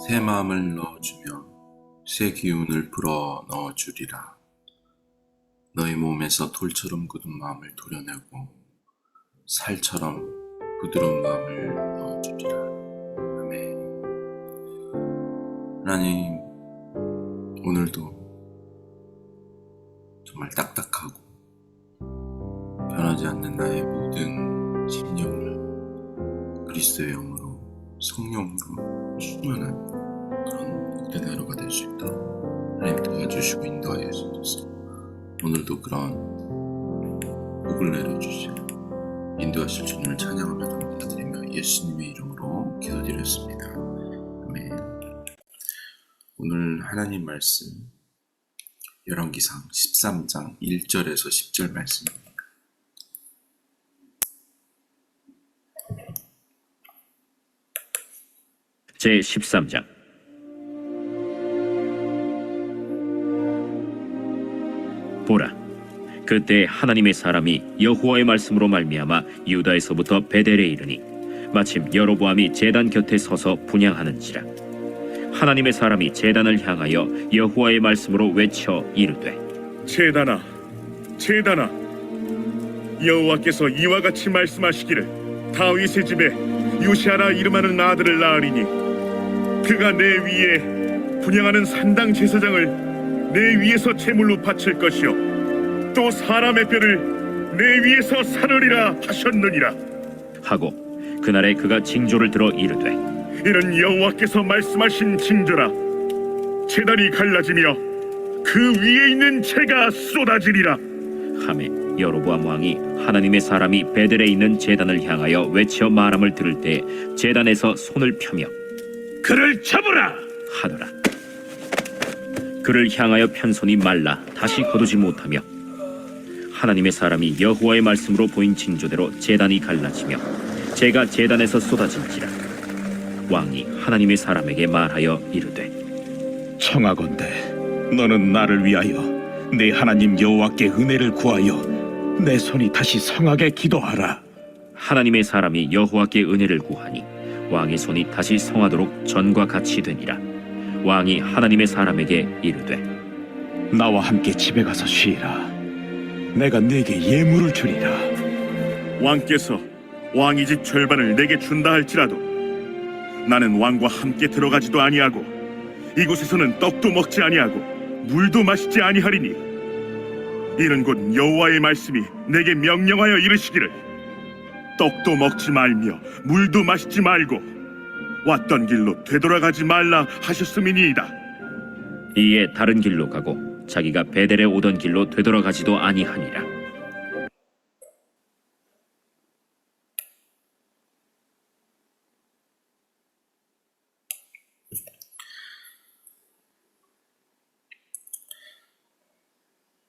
새 마음을 넣어주며 새 기운을 불어 넣어주리라. 너희 몸에서 돌처럼 굳은 마음을 도려내고 살처럼 부드러운 마음을 넣어주리라. 아멘. 하나님, 오늘도 정말 딱딱하고 변하지 않는 나의 모든 심령을 그리스도의 영으로, 성령으로 충만한 그런 복된 하루가 될 수 있도록 하나님 도와주시고 인도하여 주셔서 오늘도 그런 복을 내려주시고 인도하실 주님을 찬양하며 감사드리며 예수님의 이름으로 기도드렸습니다. 아멘. 오늘 하나님 말씀 열왕기상 13장 1절에서 10절 말씀입니다. 제13장. 보라, 그때 하나님의 사람이 여호와의 말씀으로 말미암아 유다에서부터 베델에 이르니 마침 여로보암이 제단 곁에 서서 분향하는지라. 하나님의 사람이 제단을 향하여 여호와의 말씀으로 외쳐 이르되, 제단아, 제단아, 여호와께서 이와 같이 말씀하시기를 다윗의 집에 요시아라 이름하는 아들을 낳으리니 그가 내 위에 분향하는 산당 제사장을 내 위에서 제물로 바칠 것이요 또 사람의 뼈를 내 위에서 사르리라 하셨느니라 하고 그날에 그가 징조를 들어 이르되, 이는 여호와께서 말씀하신 징조라. 제단이 갈라지며 그 위에 있는 재가 쏟아지리라 하매 여로보암 왕이 하나님의 사람이 베델에 있는 제단을 향하여 외쳐 말함을 들을 때 제단에서 손을 펴며 그를 잡으라 하더라. 그를 향하여 편 손이 말라 다시 거두지 못하며 하나님의 사람이 여호와의 말씀으로 보인 징조대로 제단이 갈라지며 재가 제단에서 쏟아진지라. 왕이 하나님의 사람에게 말하여 이르되, 청하건대 너는 나를 위하여 내 하나님 여호와께 은혜를 구하여 내 손이 다시 성하게 기도하라. 하나님의 사람이 여호와께 은혜를 구하니 왕의 손이 다시 성하도록 전과 같이 되니라. 왕이 하나님의 사람에게 이르되, 나와 함께 집에 가서 쉬라. 내가 네게 예물을 주리라. 왕께서 왕의 집 절반을 내게 준다 할지라도 나는 왕과 함께 들어가지도 아니하고 이곳에서는 떡도 먹지 아니하고 물도 마시지 아니하리니 이는 곧 여호와의 말씀이 내게 명령하여 이르시기를 떡도 먹지 말며 물도 마시지 말고 왔던 길로 되돌아가지 말라 하셨음이니이다. 이에 다른 길로 가고 자기가 베델에 오던 길로 되돌아가지도 아니하니라.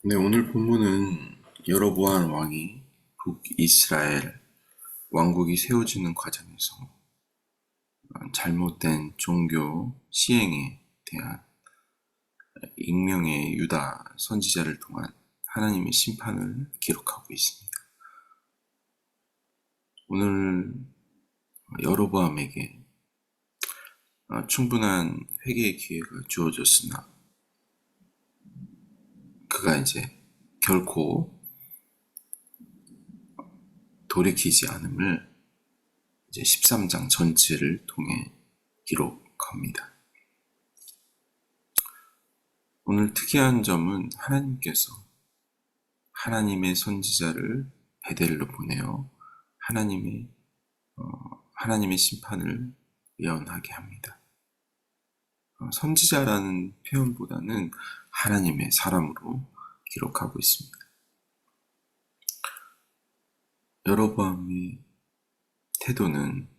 네, 오늘 본문은 여로보암 왕이 북이스라엘 왕국이 세워지는 과정에서 잘못된 종교 시행에 대한 익명의 유다 선지자를 통한 하나님의 심판을 기록하고 있습니다. 오늘 여로보암에게 충분한 회개의 기회가 주어졌으나 그가 이제 결코 돌이키지 않음을 이제 13장 전체를 통해 기록합니다. 오늘 특이한 점은 하나님께서 하나님의 선지자를 베델로 보내어 하나님의 심판을 예언하게 합니다. 선지자라는 표현보다는 하나님의 사람으로 기록하고 있습니다. 여로보암의 태도는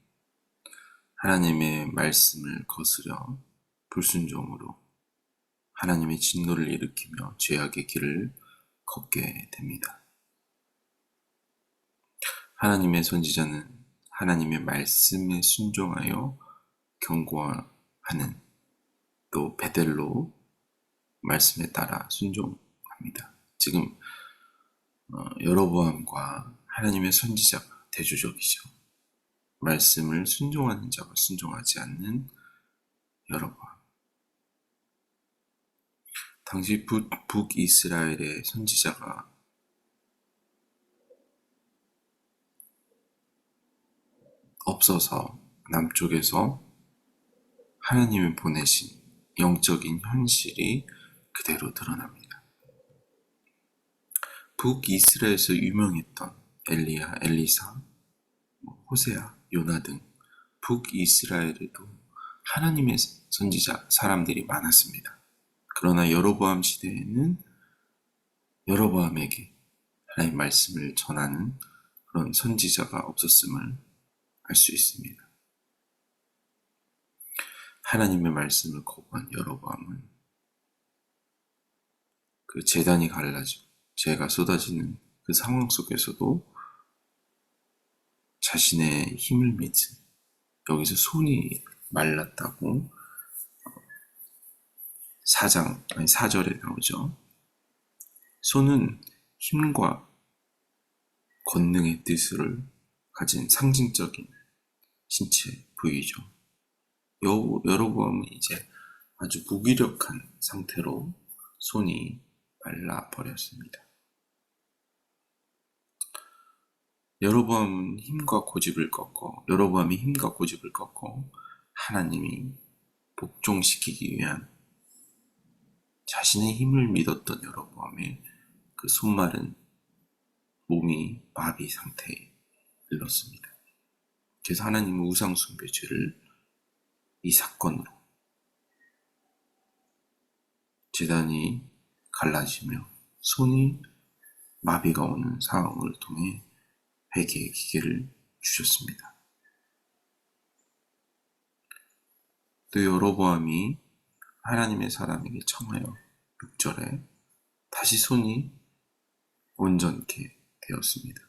하나님의 말씀을 거스려 불순종으로 하나님의 진노를 일으키며 죄악의 길을 걷게 됩니다. 하나님의 선지자는 하나님의 말씀에 순종하여 경고하는, 또 베델로 말씀에 따라 순종합니다. 지금 여로보암과 하나님의 선지자가 대조적이죠. 말씀을 순종하는 자와 순종하지 않는 여로보암. 당시 북이스라엘의 선지자가 없어서 남쪽에서 하나님이 보내신 영적인 현실이 그대로 드러납니다. 북이스라엘에서 유명했던 엘리야, 엘리사, 호세아, 요나 등 북이스라엘에도 하나님의 선지자 사람들이 많았습니다. 그러나 여로보암 시대에는 여로보암에게 하나님의 말씀을 전하는 그런 선지자가 없었음을 알 수 있습니다. 하나님의 말씀을 거부한 여로보암은 그 제단이 갈라지고 재가 쏟아지는 그 상황 속에서도 자신의 힘을 믿은, 여기서 손이 말랐다고 4절에 나오죠. 손은 힘과 권능의 뜻을 가진 상징적인 신체 부위죠. 여로보암은 이제 아주 무기력한 상태로 손이 말라버렸습니다. 여로보암이 힘과 고집을 꺾고 하나님이 복종시키기 위한 자신의 힘을 믿었던 여로보암의 그 손마른 몸이 마비 상태에 이르렀습니다. 그래서 하나님은 우상 숭배 죄를 이 사건으로 제단이 갈라지며 손이 마비가 오는 상황을 통해 회개의 기회를 주셨습니다. 또 여로보암이 하나님의 사람에게 청하여 6절에 다시 손이 온전케 되었습니다.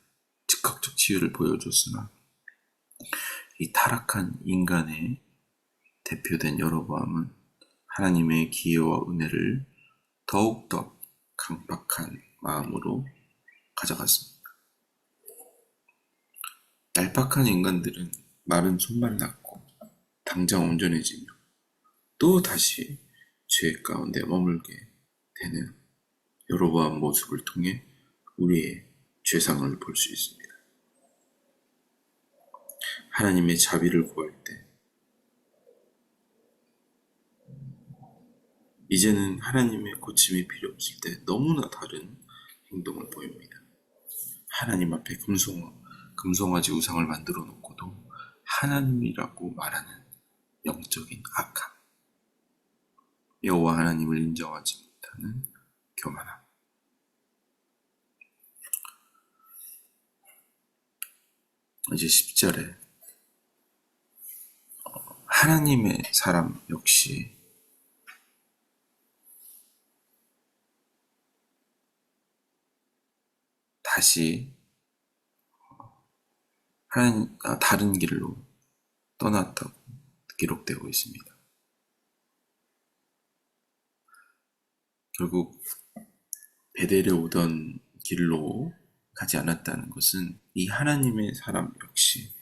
즉각적 치유를 보여줬으나 이 타락한 인간의 대표된 여로보암은 하나님의 기회와 은혜를 더욱더 강박한 마음으로 가져갔습니다. 얄팍한 인간들은 마른 손만 놨고 당장 온전해지며 또 다시 죄 가운데 머물게 되는 여로보암 모습을 통해 우리의 죄상을 볼 수 있습니다. 하나님의 자비를 구할 때 이제는 하나님의 고침이 필요 없을 때 너무나 다른 행동을 보입니다. 하나님 앞에 금송아지 우상을 만들어 놓고도 하나님이라고 말하는 영적인 악함, 여호와 하나님을 인정하지 못하는 교만함. 이제 10절에 하나님의 사람 역시 다시 다른 길로 떠났다고 기록되고 있습니다. 결국 베델에 오던 길로 가지 않았다는 것은 이 하나님의 사람 역시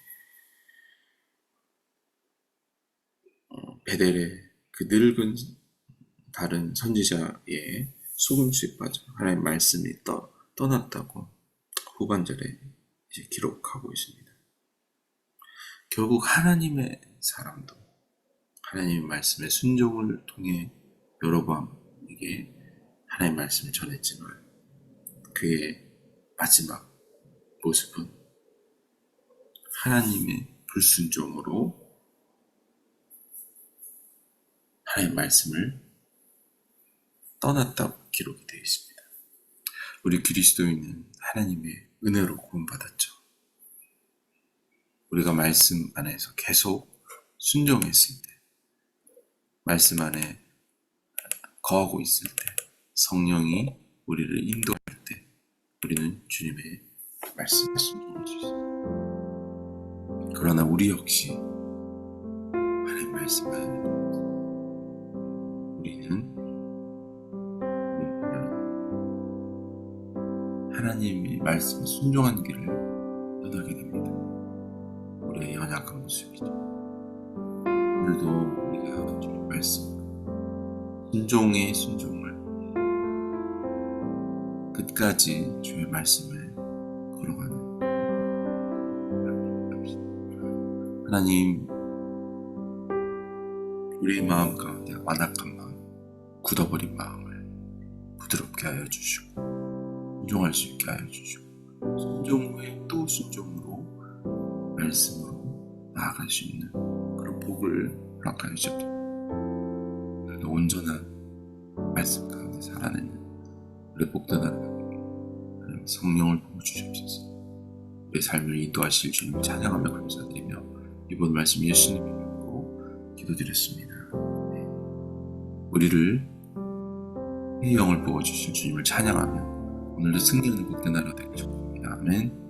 베델의 그 늙은 다른 선지자의 속임수에 빠져 하나님의 말씀이 떠났다고 후반절에 이제 기록하고 있습니다. 결국 하나님의 사람도 하나님의 말씀의 순종을 통해 여로보암에게 하나님의 말씀을 전했지만 그의 마지막 모습은 하나님의 불순종으로 하나님의 말씀을 떠났다고 기록이 되어 있습니다. 우리 그리스도인은 하나님의 은혜로 구원받았죠. 우리가 말씀 안에서 계속 순종했을 때, 말씀 안에 거하고 있을 때, 성령이 우리를 인도할 때 우리는 주님의 말씀에 순종할 수 있습니다. 그러나 우리 역시 하나님의 말씀을 우리는 하나님의 말씀에 순종한 길을 떠나게 됩니다. 우리의 연약한 모습이죠. 오늘도 우리가 주님의 말씀, 순종의 순종을 끝까지 주의 말씀을 걸어가는 하나님, 우리의 마음 가운데 완악한 마음, 굳어버린 마음을 부드럽게 하여 주시고 순종할 수 있게 하여 주시고 순종 후에 또 순종으로 말씀으로 나아갈 수 있는 그런 복을 허락하여 주옵소서. 오늘도 온전한 말씀 가운데 살아내는 우리 복된 하나님, 성령을 부어주시옵소서. 우리의 삶을 인도하실 주님을 찬양하며 감사드리며 이번 말씀 예수님의 이름으로 기도드렸습니다. 우리를 의 영을 부어주실 주님을 찬양하며 오늘도 승리하는 복된 하루 되길 축복합니다. 아멘.